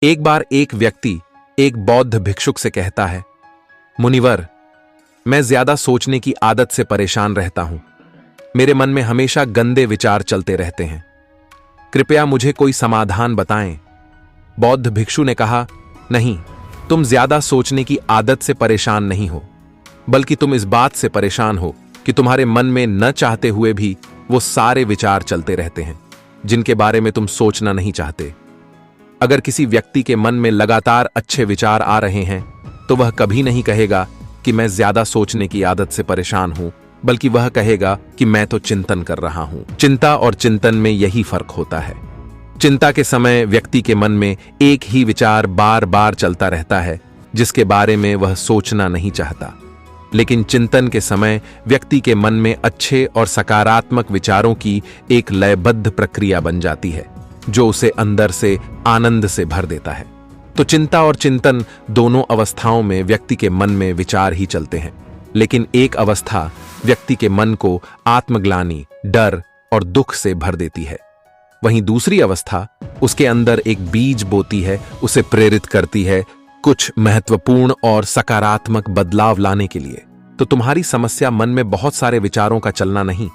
एक बार एक व्यक्ति एक बौद्ध भिक्षुक से कहता है, मुनिवर, मैं ज्यादा सोचने की आदत से परेशान रहता हूं। मेरे मन में हमेशा गंदे विचार चलते रहते हैं। कृपया मुझे कोई समाधान बताएं। बौद्ध भिक्षु ने कहा, नहीं, तुम ज्यादा सोचने की आदत से परेशान नहीं हो, बल्कि तुम इस बात से परेशान हो कि तुम्हारे मन में न चाहते हुए भी वो सारे विचार चलते रहते हैं जिनके बारे में तुम सोचना नहीं चाहते। अगर किसी व्यक्ति के मन में लगातार अच्छे विचार आ रहे हैं तो वह कभी नहीं कहेगा कि मैं ज्यादा सोचने की आदत से परेशान हूं, बल्कि वह कहेगा कि मैं तो चिंतन कर रहा हूं। चिंता और चिंतन में यही फर्क होता है। चिंता के समय व्यक्ति के मन में एक ही विचार बार बार चलता रहता है जिसके बारे में वह सोचना नहीं चाहता, लेकिन चिंतन के समय व्यक्ति के मन में अच्छे और सकारात्मक विचारों की एक लयबद्ध प्रक्रिया बन जाती है जो उसे अंदर से आनंद से भर देता है। तो चिंता और चिंतन दोनों अवस्थाओं में व्यक्ति के मन में विचार ही चलते हैं, लेकिन एक अवस्था व्यक्ति के मन को आत्मग्लानि, डर और दुख से भर देती है, वहीं दूसरी अवस्था उसके अंदर एक बीज बोती है, उसे प्रेरित करती है कुछ महत्वपूर्ण और सकारात्मक बदलाव लाने के लिए। तो तुम्हारी समस्या मन में बहुत सारे विचारों का चलना नहीं,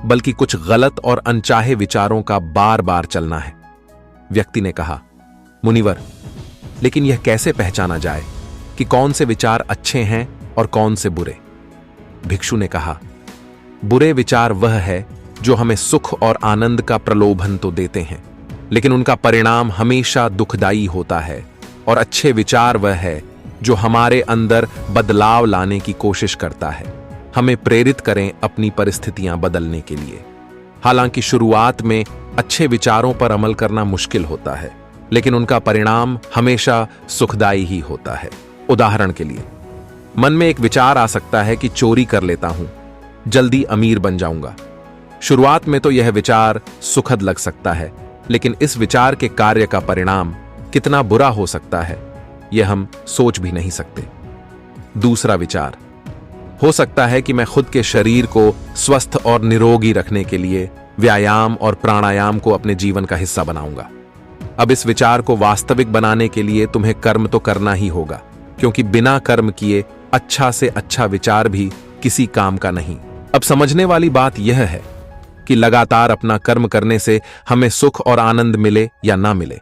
बल्कि कुछ गलत और अनचाहे विचारों का बार बार चलना है। व्यक्ति ने कहा, मुनिवर, लेकिन यह कैसे पहचाना जाए कि कौन से विचार अच्छे हैं और कौन से बुरे? भिक्षु ने कहा, बुरे विचार वह है जो हमें सुख और आनंद का प्रलोभन तो देते हैं, लेकिन उनका परिणाम हमेशा दुखदायी होता है, और अच्छे विचार वह है जो हमारे अंदर बदलाव लाने की कोशिश करता है, हमें प्रेरित करें अपनी परिस्थितियां बदलने के लिए। हालांकि शुरुआत में अच्छे विचारों पर अमल करना मुश्किल होता है, लेकिन उनका परिणाम हमेशा सुखदायी ही होता है। उदाहरण के लिए, मन में एक विचार आ सकता है कि चोरी कर लेता हूं, जल्दी अमीर बन जाऊंगा। शुरुआत में तो यह विचार सुखद लग सकता है, लेकिन इस विचार के कार्य का परिणाम कितना बुरा हो सकता है यह हम सोच भी नहीं सकते। दूसरा विचार हो सकता है कि मैं खुद के शरीर को स्वस्थ और निरोगी रखने के लिए व्यायाम और प्राणायाम को अपने जीवन का हिस्सा बनाऊंगा। अब इस विचार को वास्तविक बनाने के लिए तुम्हें कर्म तो करना ही होगा, क्योंकि बिना कर्म किए अच्छा से अच्छा विचार भी किसी काम का नहीं। अब समझने वाली बात यह है कि लगातार अपना कर्म करने से हमें सुख और आनंद मिले या ना मिले,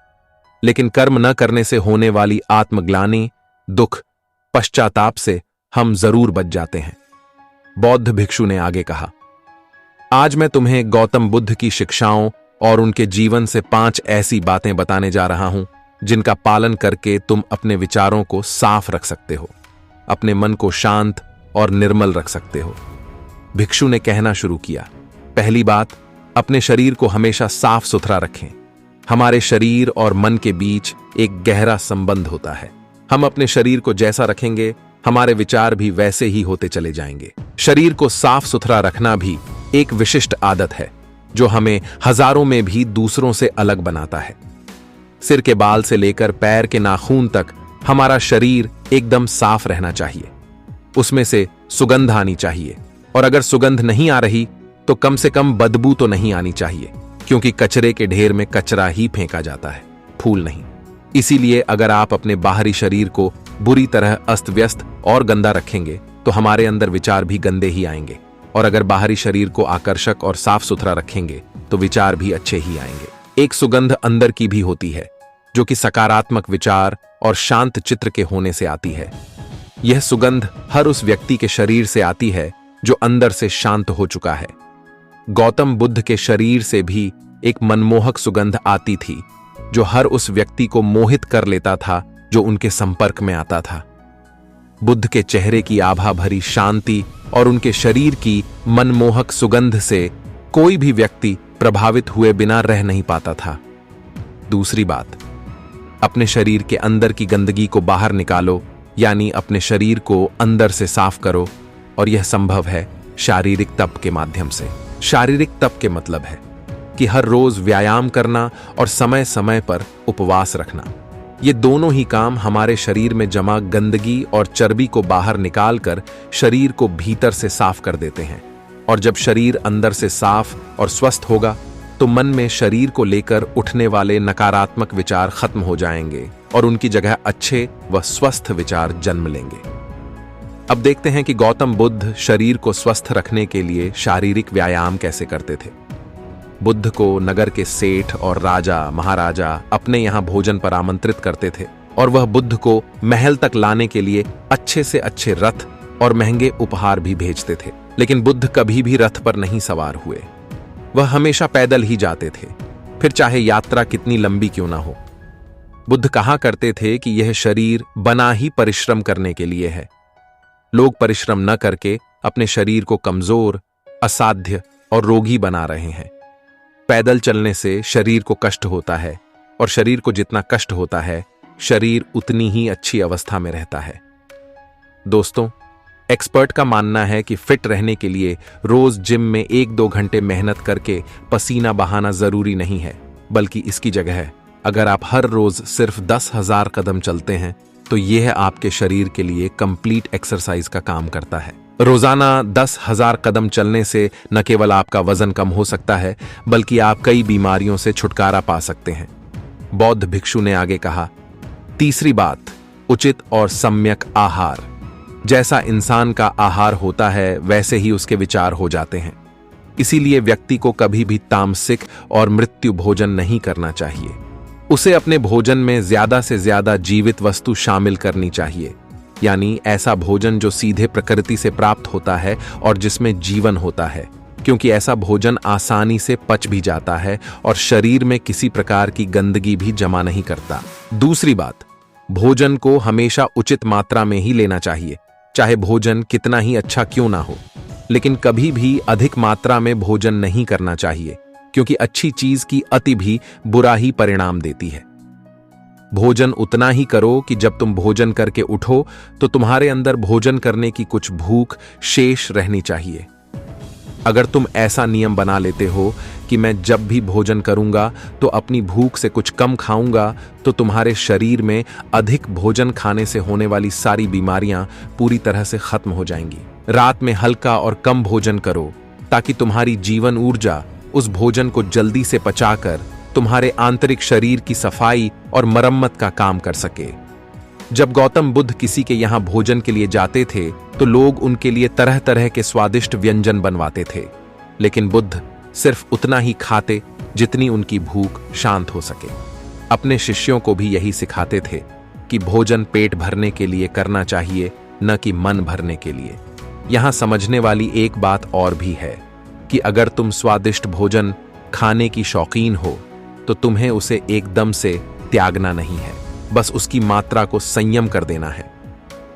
लेकिन कर्म न करने से होने वाली आत्मग्लानि, दुख, पश्चाताप से हम जरूर बच जाते हैं। बौद्ध भिक्षु ने आगे कहा, आज मैं तुम्हें गौतम बुद्ध की शिक्षाओं और उनके जीवन से 5 ऐसी बातें बताने जा रहा हूं जिनका पालन करके तुम अपने विचारों को साफ रख सकते हो, अपने मन को शांत और निर्मल रख सकते हो। भिक्षु ने कहना शुरू किया, पहली बात, अपने शरीर को हमेशा साफ सुथरा रखें। हमारे शरीर और मन के बीच एक गहरा संबंध होता है। हम अपने शरीर को जैसा रखेंगे, हमारे विचार भी वैसे ही होते चले जाएंगे। शरीर को साफ सुथरा रखना भी एक विशिष्ट आदत है जो हमें हजारों में भी दूसरों से अलग बनाता है। सिर के बाल से लेकर पैर के नाखून तक हमारा शरीर एकदम साफ रहना चाहिए। उसमें से सुगंध आनी चाहिए, और अगर सुगंध नहीं आ रही तो कम से कम बदबू तो नहीं आनी चाहिए, क्योंकि कचरे के ढेर में कचरा ही फेंका जाता है, फूल नहीं। इसीलिए अगर आप अपने बाहरी शरीर को बुरी तरह अस्त व्यस्त और गंदा रखेंगे तो हमारे अंदर विचार भी गंदे ही आएंगे, और अगर बाहरी शरीर को आकर्षक और साफ सुथरा रखेंगे तो विचार भी अच्छे ही आएंगे। एक सुगंध अंदर की भी होती है जो कि सकारात्मक विचार और शांत चित्र के होने से आती है। यह सुगंध हर उस व्यक्ति के शरीर से आती है जो अंदर से शांत हो चुका है। गौतम बुद्ध के शरीर से भी एक मनमोहक सुगंध आती थी जो हर उस व्यक्ति को मोहित कर लेता था जो उनके संपर्क में आता था। बुद्ध के चेहरे की आभा भरी शांति और उनके शरीर की मनमोहक सुगंध से कोई भी व्यक्ति प्रभावित हुए बिना रह नहीं पाता था। दूसरी बात, अपने शरीर के अंदर की गंदगी को बाहर निकालो, यानी अपने शरीर को अंदर से साफ करो, और यह संभव है शारीरिक तप के माध्यम से। शारीरिक तप के मतलब है कि हर रोज व्यायाम करना और समय समय पर उपवास रखना। ये दोनों ही काम हमारे शरीर में जमा गंदगी और चर्बी को बाहर निकालकर शरीर को भीतर से साफ कर देते हैं, और जब शरीर अंदर से साफ और स्वस्थ होगा तो मन में शरीर को लेकर उठने वाले नकारात्मक विचार खत्म हो जाएंगे और उनकी जगह अच्छे व स्वस्थ विचार जन्म लेंगे। अब देखते हैं कि गौतम बुद्ध शरीर को स्वस्थ रखने के लिए शारीरिक व्यायाम कैसे करते थे। बुद्ध को नगर के सेठ और राजा महाराजा अपने यहां भोजन पर आमंत्रित करते थे और वह बुद्ध को महल तक लाने के लिए अच्छे से अच्छे रथ और महंगे उपहार भी भेजते थे। लेकिन बुद्ध कभी भी रथ पर नहीं सवार हुए, वह हमेशा पैदल ही जाते थे, फिर चाहे यात्रा कितनी लंबी क्यों ना हो। बुद्ध कहा करते थे कि यह शरीर बना ही परिश्रम करने के लिए है। लोग परिश्रम न करके अपने शरीर को कमजोर, असाध्य और रोगी बना रहे हैं। पैदल चलने से शरीर को कष्ट होता है और शरीर को जितना कष्ट होता है, शरीर उतनी ही अच्छी अवस्था में रहता है। दोस्तों, एक्सपर्ट का मानना है कि फिट रहने के लिए रोज जिम में 1-2 घंटे मेहनत करके पसीना बहाना जरूरी नहीं है, बल्कि इसकी जगह अगर आप हर रोज सिर्फ 10,000 कदम चलते हैं तो यह आपके शरीर के लिए कंप्लीट एक्सरसाइज का काम करता है। रोजाना 10,000 कदम चलने से न केवल आपका वजन कम हो सकता है, बल्कि आप कई बीमारियों से छुटकारा पा सकते हैं। बौद्ध भिक्षु ने आगे कहा, तीसरी बात, उचित और सम्यक आहार। जैसा इंसान का आहार होता है वैसे ही उसके विचार हो जाते हैं। इसीलिए व्यक्ति को कभी भी तामसिक और मृत्यु भोजन नहीं करना चाहिए। उसे अपने भोजन में ज्यादा से ज्यादा जीवित वस्तु शामिल करनी चाहिए, यानी ऐसा भोजन जो सीधे प्रकृति से प्राप्त होता है और जिसमें जीवन होता है, क्योंकि ऐसा भोजन आसानी से पच भी जाता है और शरीर में किसी प्रकार की गंदगी भी जमा नहीं करता। दूसरी बात, भोजन को हमेशा उचित मात्रा में ही लेना चाहिए, चाहे भोजन कितना ही अच्छा क्यों ना हो। लेकिन कभी भी अधिक मात्रा में भोजन नहीं करना चाहिए, क्योंकि अच्छी चीज की अति भी बुरा ही परिणाम देती है। भोजन उतना ही करो कि जब तुम भोजन करके उठो तो तुम्हारे अंदर भोजन करने की कुछ भूख शेष रहनी चाहिए। अगर तुम ऐसा नियम बना लेते हो कि मैं जब भी भोजन करूंगा तो अपनी भूख से कुछ कम खाऊंगा, तो तुम्हारे शरीर में अधिक भोजन खाने से होने वाली सारी बीमारियां पूरी तरह से खत्म हो जाएंगी। रात में हल्का और कम भोजन करो ताकि तुम्हारी जीवन ऊर्जा उस भोजन को जल्दी से पचाकर तुम्हारे आंतरिक शरीर की सफाई और मरम्मत का काम कर सके। जब गौतम बुद्ध किसी के यहां भोजन के लिए जाते थे तो लोग उनके लिए तरह तरह के स्वादिष्ट व्यंजन बनवाते थे, लेकिन बुद्ध सिर्फ उतना ही खाते जितनी उनकी भूख शांत हो सके। अपने शिष्यों को भी यही सिखाते थे कि भोजन पेट भरने के लिए करना चाहिए, न कि मन भरने के लिए। यहां समझने वाली एक बात और भी है कि अगर तुम स्वादिष्ट भोजन खाने की शौकीन हो तो तुम्हें उसे एकदम से त्यागना नहीं है, बस उसकी मात्रा को संयम कर देना है।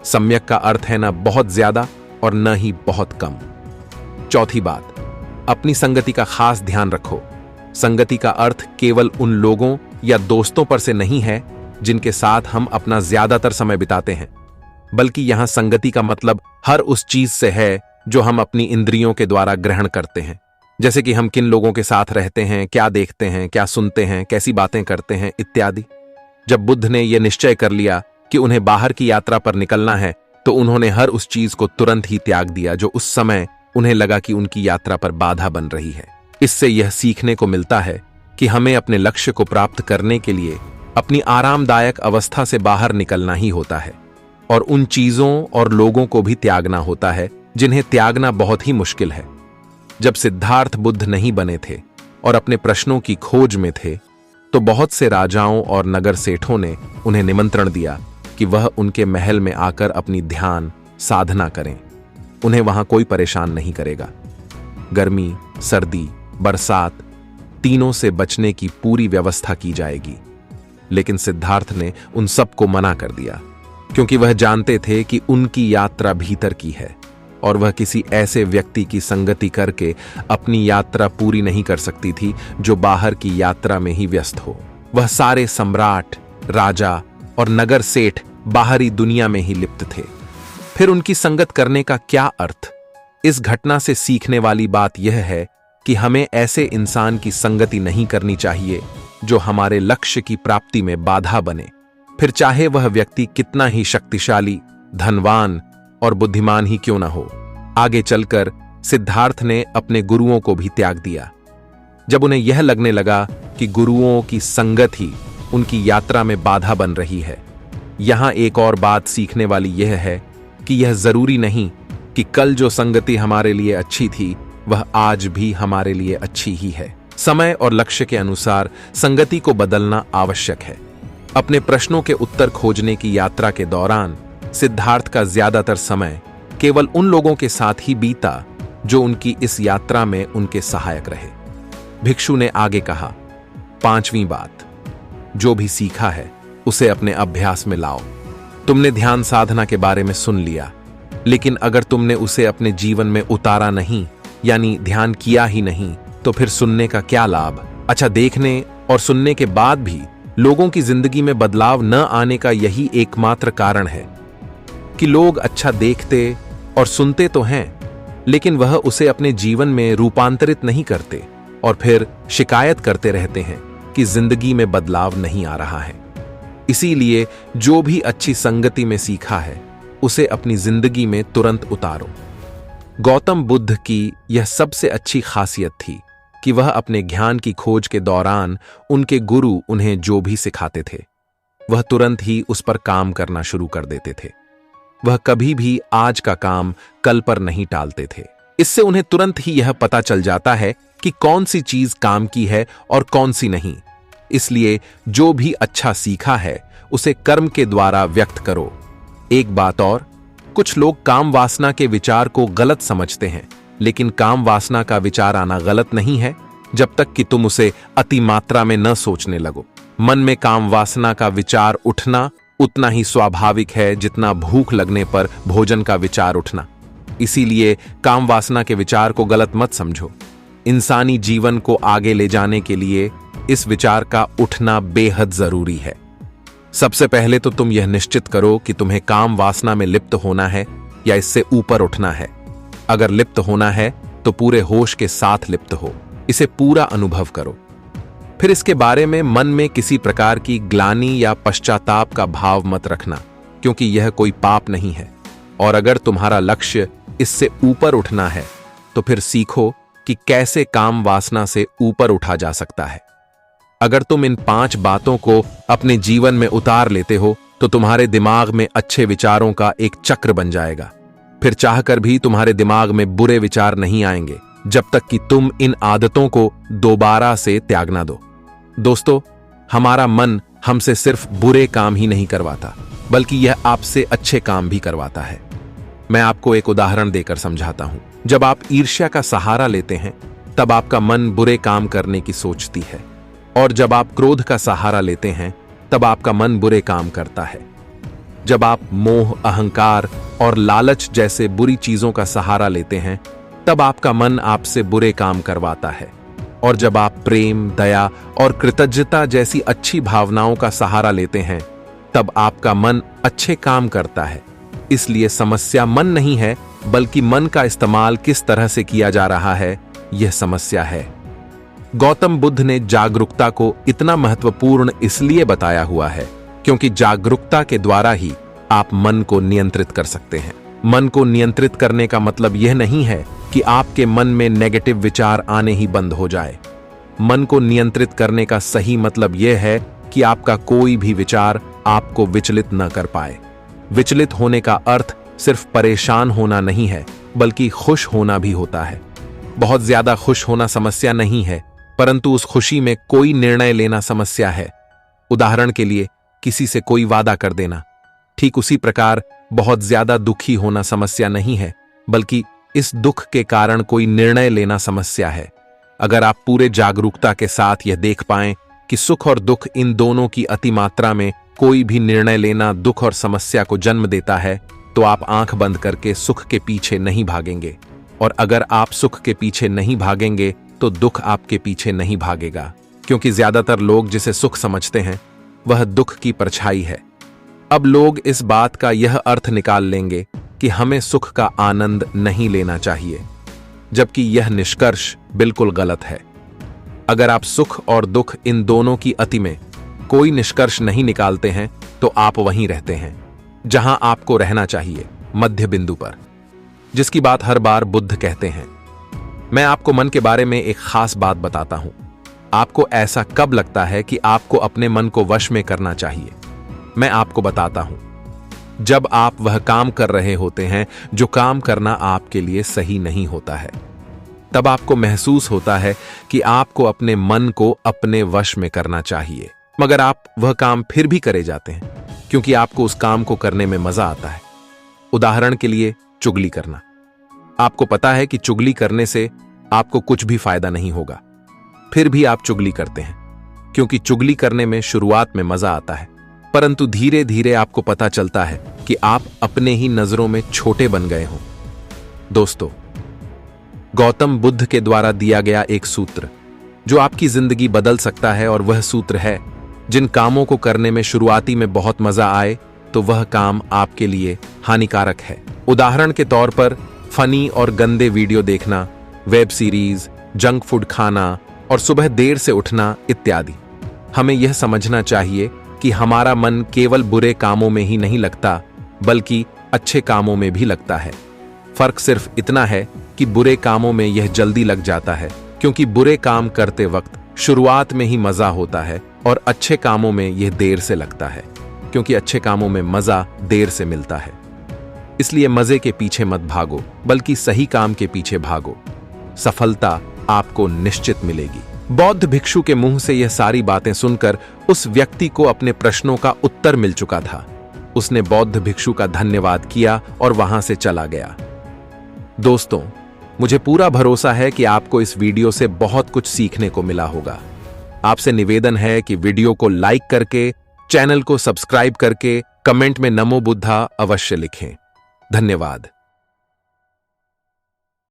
सम्यक का अर्थ है न बहुत ज्यादा और न ही बहुत कम। चौथी बात, अपनी संगति का खास ध्यान रखो। संगति का अर्थ केवल उन लोगों या दोस्तों पर से नहीं है जिनके साथ हम अपना ज्यादातर समय बिताते हैं, बल्कि यहां संगति का मतलब हर उस चीज से है जो हम अपनी इंद्रियों के द्वारा ग्रहण करते हैं। जैसे कि हम किन लोगों के साथ रहते हैं, क्या देखते हैं, क्या सुनते हैं, कैसी बातें करते हैं इत्यादि। जब बुद्ध ने यह निश्चय कर लिया कि उन्हें बाहर की यात्रा पर निकलना है, तो उन्होंने हर उस चीज को तुरंत ही त्याग दिया जो उस समय उन्हें लगा कि उनकी यात्रा पर बाधा बन रही है। इससे यह सीखने को मिलता है कि हमें अपने लक्ष्य को प्राप्त करने के लिए अपनी आरामदायक अवस्था से बाहर निकलना ही होता है और उन चीजों और लोगों को भी त्यागना होता है जिन्हें त्यागना बहुत ही मुश्किल है। जब सिद्धार्थ बुद्ध नहीं बने थे और अपने प्रश्नों की खोज में थे, तो बहुत से राजाओं और नगर सेठों ने उन्हें निमंत्रण दिया कि वह उनके महल में आकर अपनी ध्यान साधना करें। उन्हें वहां कोई परेशान नहीं करेगा। गर्मी, सर्दी, बरसात तीनों से बचने की पूरी व्यवस्था की जाएगी। लेकिन सिद्धार्थ ने उन सबको मना कर दिया, क्योंकि वह जानते थे कि उनकी यात्रा भीतर की है और वह किसी ऐसे व्यक्ति की संगति करके अपनी यात्रा पूरी नहीं कर सकती थी जो बाहर की यात्रा में ही व्यस्त हो। वह सारे सम्राट, राजा और नगर सेठ बाहरी दुनिया में ही लिप्त थे। फिर उनकी संगत करने का क्या अर्थ? इस घटना से सीखने वाली बात यह है कि हमें ऐसे इंसान की संगति नहीं करनी चाहिए जो हमारे लक्ष्य की प्राप्ति में बाधा बने, फिर चाहे वह व्यक्ति कितना ही शक्तिशाली, धनवान और बुद्धिमान ही क्यों ना हो। आगे चलकर सिद्धार्थ ने अपने गुरुओं को भी त्याग दिया। जब उन्हें यह लगने लगा कि गुरुओं की संगत ही उनकी यात्रा में बाधा बन रही है। यहां एक और बात सीखने वाली यह है कि यह जरूरी नहीं कि कल जो संगति हमारे लिए अच्छी थी वह आज भी हमारे लिए अच्छी ही है। समय और लक्ष्य के अनुसार संगति को बदलना आवश्यक है। अपने प्रश्नों के उत्तर खोजने की यात्रा के दौरान सिद्धार्थ का ज्यादातर समय केवल उन लोगों के साथ ही बीता जो उनकी इस यात्रा में उनके सहायक रहे। भिक्षु ने आगे कहा, 5वीं बात, जो भी सीखा है उसे अपने अभ्यास में लाओ। तुमने ध्यान साधना के बारे में सुन लिया, लेकिन अगर तुमने उसे अपने जीवन में उतारा नहीं, यानी ध्यान किया ही नहीं, तो फिर सुनने का क्या लाभ। अच्छा, देखने और सुनने के बाद भी लोगों की जिंदगी में बदलाव न आने का यही एकमात्र कारण है कि लोग अच्छा देखते और सुनते तो हैं, लेकिन वह उसे अपने जीवन में रूपांतरित नहीं करते और फिर शिकायत करते रहते हैं कि जिंदगी में बदलाव नहीं आ रहा है। इसीलिए जो भी अच्छी संगति में सीखा है उसे अपनी जिंदगी में तुरंत उतारो। गौतम बुद्ध की यह सबसे अच्छी खासियत थी कि वह अपने ज्ञान की खोज के दौरान उनके गुरु उन्हें जो भी सिखाते थे वह तुरंत ही उस पर काम करना शुरू कर देते थे। वह कभी भी आज का काम कल पर नहीं टालते थे। इससे उन्हें तुरंत ही यह पता चल जाता है कि कौन सी चीज काम की है और कौन सी नहीं। इसलिए जो भी अच्छा सीखा है उसे कर्म के द्वारा व्यक्त करो। एक बात और, कुछ लोग काम वासना के विचार को गलत समझते हैं, लेकिन काम वासना का विचार आना गलत नहीं है जब तक कि तुम उसे अति मात्रा में न सोचने लगो। मन में काम वासना का विचार उठना उतना ही स्वाभाविक है जितना भूख लगने पर भोजन का विचार उठना। इसीलिए काम वासना के विचार को गलत मत समझो। इंसानी जीवन को आगे ले जाने के लिए इस विचार का उठना बेहद जरूरी है। सबसे पहले तो तुम यह निश्चित करो कि तुम्हें काम वासना में लिप्त होना है या इससे ऊपर उठना है। अगर लिप्त होना है तो पूरे होश के साथ लिप्त हो, इसे पूरा अनुभव करो। फिर इसके बारे में मन में किसी प्रकार की ग्लानि या पश्चाताप का भाव मत रखना, क्योंकि यह कोई पाप नहीं है। और अगर तुम्हारा लक्ष्य इससे ऊपर उठना है तो फिर सीखो कि कैसे काम वासना से ऊपर उठा जा सकता है। अगर तुम इन 5 बातों को अपने जीवन में उतार लेते हो तो तुम्हारे दिमाग में अच्छे विचारों का एक चक्र बन जाएगा। फिर चाहकर भी तुम्हारे दिमाग में बुरे विचार नहीं आएंगे जब तक कि तुम इन आदतों को दोबारा से त्याग ना दो। दोस्तों, हमारा मन हमसे सिर्फ बुरे काम ही नहीं करवाता, बल्कि यह आपसे अच्छे काम भी करवाता है। मैं आपको एक उदाहरण देकर समझाता हूं। जब आप ईर्ष्या का सहारा लेते हैं तब आपका मन बुरे काम करने की सोचती है, और जब आप क्रोध का सहारा लेते हैं तब आपका मन बुरे काम करता है। जब आप मोह, अहंकार और लालच जैसे बुरी चीजों का सहारा लेते हैं तब आपका मन आपसे बुरे काम करवाता है, और जब आप प्रेम, दया और कृतज्ञता जैसी अच्छी भावनाओं का सहारा लेते हैं तब आपका मन अच्छे काम करता है। इसलिए समस्या मन नहीं है, बल्कि मन का इस्तेमाल किस तरह से किया जा रहा है, यह समस्या है। गौतम बुद्ध ने जागरूकता को इतना महत्वपूर्ण इसलिए बताया हुआ है क्योंकि जागरूकता के द्वारा ही आप मन को नियंत्रित कर सकते हैं। मन को नियंत्रित करने का मतलब यह नहीं है कि आपके मन में नेगेटिव विचार आने ही बंद हो जाए। मन को नियंत्रित करने का सही मतलब यह है कि आपका कोई भी विचार आपको विचलित न कर पाए। विचलित होने का अर्थ सिर्फ परेशान होना नहीं है, बल्कि खुश होना भी होता है। बहुत ज्यादा खुश होना समस्या नहीं है, परंतु उस खुशी में कोई निर्णय लेना समस्या है। उदाहरण के लिए, किसी से कोई वादा कर देना। ठीक उसी प्रकार बहुत ज्यादा दुखी होना समस्या नहीं है, बल्कि इस दुख के कारण कोई निर्णय लेना समस्या है। अगर आप पूरे जागरूकता के साथ यह देख पाएं कि सुख और दुख, इन दोनों की अति मात्रा में कोई भी निर्णय लेना दुख और समस्या को जन्म देता है, तो आप आंख बंद करके सुख के पीछे नहीं भागेंगे। और अगर आप सुख के पीछे नहीं भागेंगे तो दुख आपके पीछे नहीं भागेगा, क्योंकि ज्यादातर लोग जिसे सुख समझते हैं वह दुख की परछाई है। अब लोग इस बात का यह अर्थ निकाल लेंगे कि हमें सुख का आनंद नहीं लेना चाहिए, जबकि यह निष्कर्ष बिल्कुल गलत है। अगर आप सुख और दुख, इन दोनों की अति में कोई निष्कर्ष नहीं निकालते हैं तो आप वहीं रहते हैं जहां आपको रहना चाहिए, मध्य बिंदु पर, जिसकी बात हर बार बुद्ध कहते हैं। मैं आपको मन के बारे में एक खास बात बताता हूं। आपको ऐसा कब लगता है कि आपको अपने मन को वश में करना चाहिए? मैं आपको बताता हूं। जब आप वह काम कर रहे होते हैं जो काम करना आपके लिए सही नहीं होता है, तब आपको महसूस होता है कि आपको अपने मन को अपने वश में करना चाहिए, मगर आप वह काम फिर भी करे जाते हैं क्योंकि आपको उस काम को करने में मजा आता है। उदाहरण के लिए चुगली करना। आपको पता है कि चुगली करने से आपको कुछ भी फायदा नहीं होगा, फिर भी आप चुगली करते हैं क्योंकि चुगली करने में शुरुआत में मजा आता है, परंतु धीरे धीरे आपको पता चलता है कि आप अपने ही नजरों में छोटे बन गए हों। दोस्तों, गौतम बुद्ध के द्वारा दिया गया एक सूत्र जो आपकी जिंदगी बदल सकता है, और वह सूत्र है, जिन कामों को करने में शुरुआती में बहुत मजा आए तो वह काम आपके लिए हानिकारक है। उदाहरण के तौर पर फनी और गंदे वीडियो देखना, वेब सीरीज, जंक फूड खाना और सुबह देर से उठना इत्यादि। हमें यह समझना चाहिए कि हमारा मन केवल बुरे कामों में ही नहीं लगता, बल्कि अच्छे कामों में भी लगता है। फर्क सिर्फ इतना है कि बुरे कामों में यह जल्दी लग जाता है क्योंकि बुरे काम करते वक्त शुरुआत में ही मजा होता है, और अच्छे कामों में यह देर से लगता है क्योंकि अच्छे कामों में मजा देर से मिलता है। इसलिए मजे के पीछे मत भागो, बल्कि सही काम के पीछे भागो। सफलता आपको निश्चित मिलेगी। बौद्ध भिक्षु के मुंह से यह सारी बातें सुनकर उस व्यक्ति को अपने प्रश्नों का उत्तर मिल चुका था। उसने बौद्ध भिक्षु का धन्यवाद किया और वहां से चला गया। दोस्तों, मुझे पूरा भरोसा है कि आपको इस वीडियो से बहुत कुछ सीखने को मिला होगा। आपसे निवेदन है कि वीडियो को लाइक करके, चैनल को सब्सक्राइब करके, कमेंट में नमो बुद्धा अवश्य लिखें। धन्यवाद।